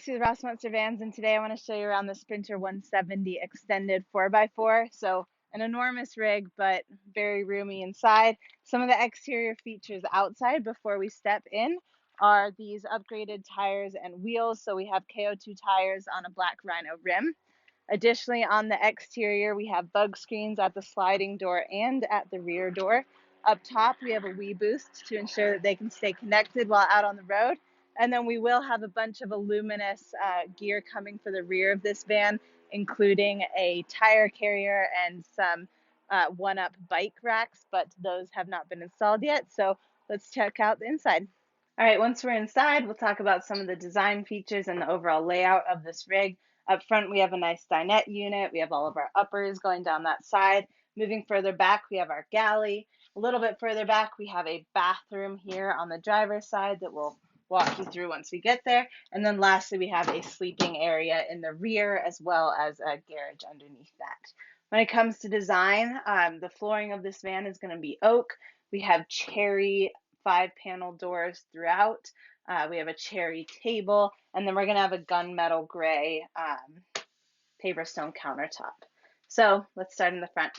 to the Rossmönster vans, and today I want to show you around the Sprinter 170 extended 4x4. So an enormous rig, but very roomy inside. Some of the exterior features outside before we step in are these upgraded tires and wheels. So we have KO2 tires on a black Rhino rim. Additionally, on the exterior, we have bug screens at the sliding door and at the rear door. Up top, we have a Wii Boost to ensure that they can stay connected while out on the road. And then we will have a bunch of luminous gear coming for the rear of this van, including a tire carrier and some one-up bike racks, but those have not been installed yet. So let's check out the inside. All right, once we're inside, we'll talk about some of the design features and the overall layout of this rig. Up front, we have a nice dinette unit. We have all of our uppers going down that side. Moving further back, we have our galley. A little bit further back, we have a bathroom here on the driver's side that we'll walk you through once we get there. And then lastly, we have a sleeping area in the rear as well as a garage underneath that. When it comes to design, the flooring of this van is going to be oak. We have cherry 5-panel doors throughout. We have a cherry table, and then we're going to have a gunmetal gray Paperstone countertop. So let's start in the front.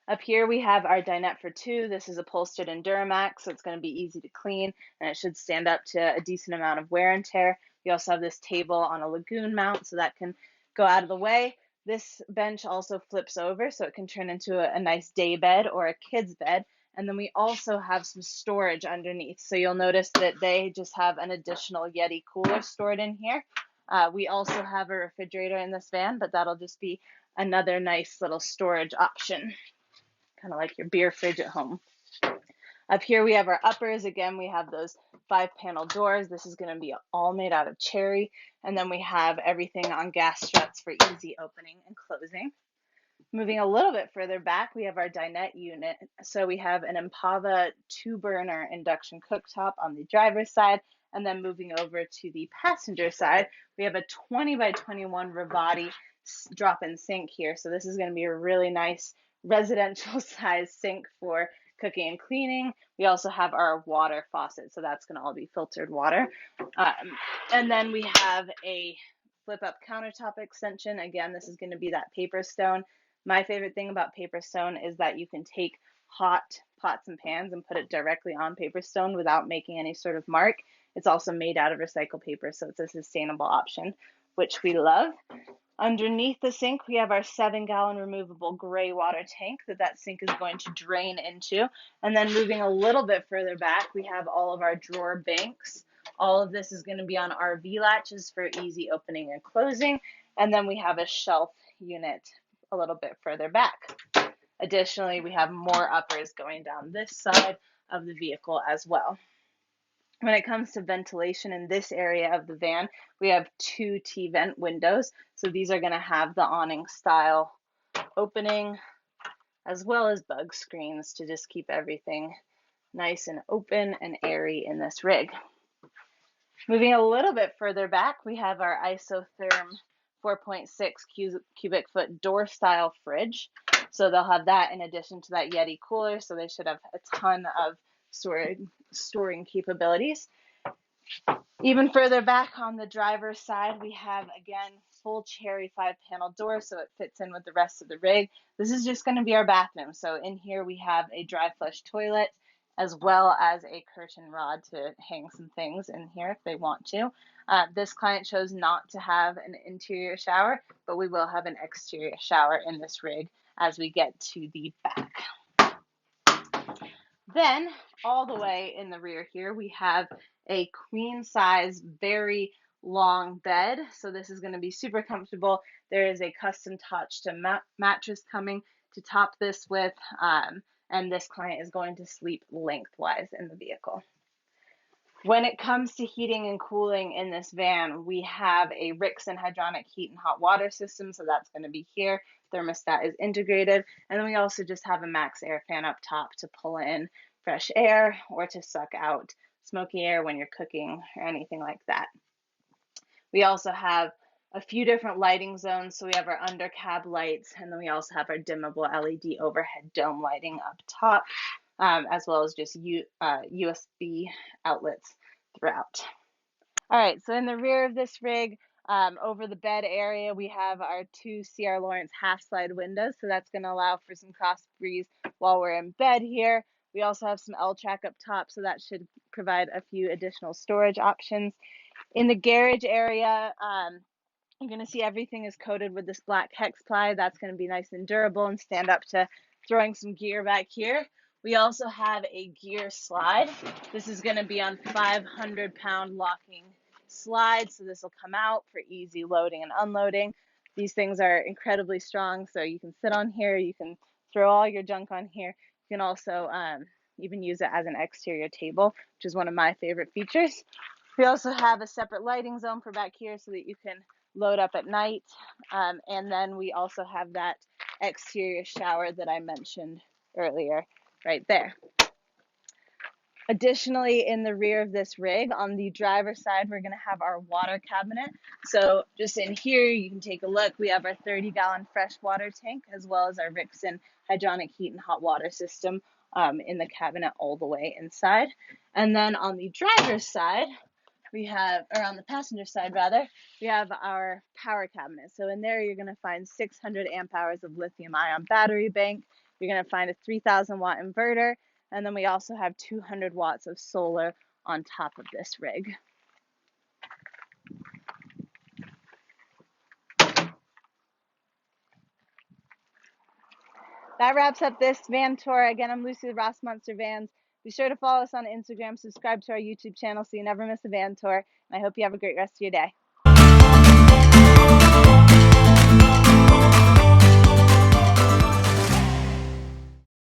Up here we have our dinette for two. This is upholstered in Duramax, so it's going to be easy to clean, and it should stand up to a decent amount of wear and tear. We also have this table on a lagoon mount, so that can go out of the way. This bench also flips over, so it can turn into a nice day bed or a kid's bed. And then we also have some storage underneath. So you'll notice that they just have an additional Yeti cooler stored in here. We also have a refrigerator in this van, but that'll just be another nice little storage option, kind of like your beer fridge at home. Up here we have our uppers. Again, we have those 5-panel doors. This is going to be all made out of cherry. And then we have everything on gas struts for easy opening and closing. Moving a little bit further back, we have our dinette unit. So we have an Impava 2-burner induction cooktop on the driver's side. And then moving over to the passenger side, we have a 20 by 21 Ruvati drop-in sink here. So this is going to be a really nice residential size sink for cooking and cleaning. We also have our water faucet, so that's going to all be filtered water. And then we have a flip-up countertop extension. Again, this is going to be that Paperstone. My favorite thing about Paperstone is that you can take hot pots and pans and put it directly on Paperstone without making any sort of mark. It's also made out of recycled paper, so it's a sustainable option, which we love. Underneath the sink, we have our 7-gallon removable gray water tank that sink is going to drain into. And then moving a little bit further back, we have all of our drawer banks. All of this is going to be on RV latches for easy opening and closing. And then we have a shelf unit a little bit further back. Additionally, we have more uppers going down this side of the vehicle as well. When it comes to ventilation in this area of the van, we have 2 T-vent windows. So these are going to have the awning style opening as well as bug screens to just keep everything nice and open and airy in this rig. Moving a little bit further back, we have our isotherm 4.6 cubic foot door style fridge. So they'll have that in addition to that Yeti cooler. So they should have a ton of storing capabilities. Even further back on the driver's side, we have, again, full cherry 5-panel door, so it fits in with the rest of the rig. This is just going to be our bathroom. So in here we have a dry flush toilet as well as a curtain rod to hang some things in here if they want to. This client chose not to have an interior shower, but we will have an exterior shower in this rig as we get to the back. Then, all the way in the rear here, we have a queen size, very long bed. So this is going to be super comfortable. There is a custom touch to mattress coming to top this with, and this client is going to sleep lengthwise in the vehicle. When it comes to heating and cooling in this van, we have a Rixen hydronic heat and hot water system, so that's going to be here. Thermostat is integrated, and then we also just have a max air fan up top to pull in fresh air or to suck out smoky air when you're cooking or anything like that. We also have a few different lighting zones, so we have our under cab lights, and then we also have our dimmable LED overhead dome lighting up top, as well as just USB outlets throughout. All right, so in the rear of this rig, over the bed area, we have our two C.R. Lawrence half slide windows. So that's going to allow for some cross breeze while we're in bed here. We also have some L-track up top, so that should provide a few additional storage options. In the garage area, you're going to see everything is coated with this black hex ply. That's going to be nice and durable and stand up to throwing some gear back here. We also have a gear slide. This is going to be on 500-pound locking slides, so this will come out for easy loading and unloading. These things are incredibly strong, so you can sit on here, you can throw all your junk on here. You can also even use it as an exterior table, which is one of my favorite features. We also have a separate lighting zone for back here so that you can load up at night. And then we also have that exterior shower that I mentioned earlier right there. Additionally, in the rear of this rig, on the driver's side, we're going to have our water cabinet. So just in here, you can take a look. We have our 30-gallon freshwater tank, as well as our Rixen hydronic heat and hot water system in the cabinet all the way inside. And then on the driver's side, we have, or on the passenger side rather, we have our power cabinet. So in there, you're going to find 600 amp hours of lithium ion battery bank. You're going to find a 3,000 watt inverter. And then we also have 200 watts of solar on top of this rig. That wraps up this van tour. Again, I'm Lucy with Rossmönster Vans. Be sure to follow us on Instagram, subscribe to our YouTube channel so you never miss a van tour. And I hope you have a great rest of your day.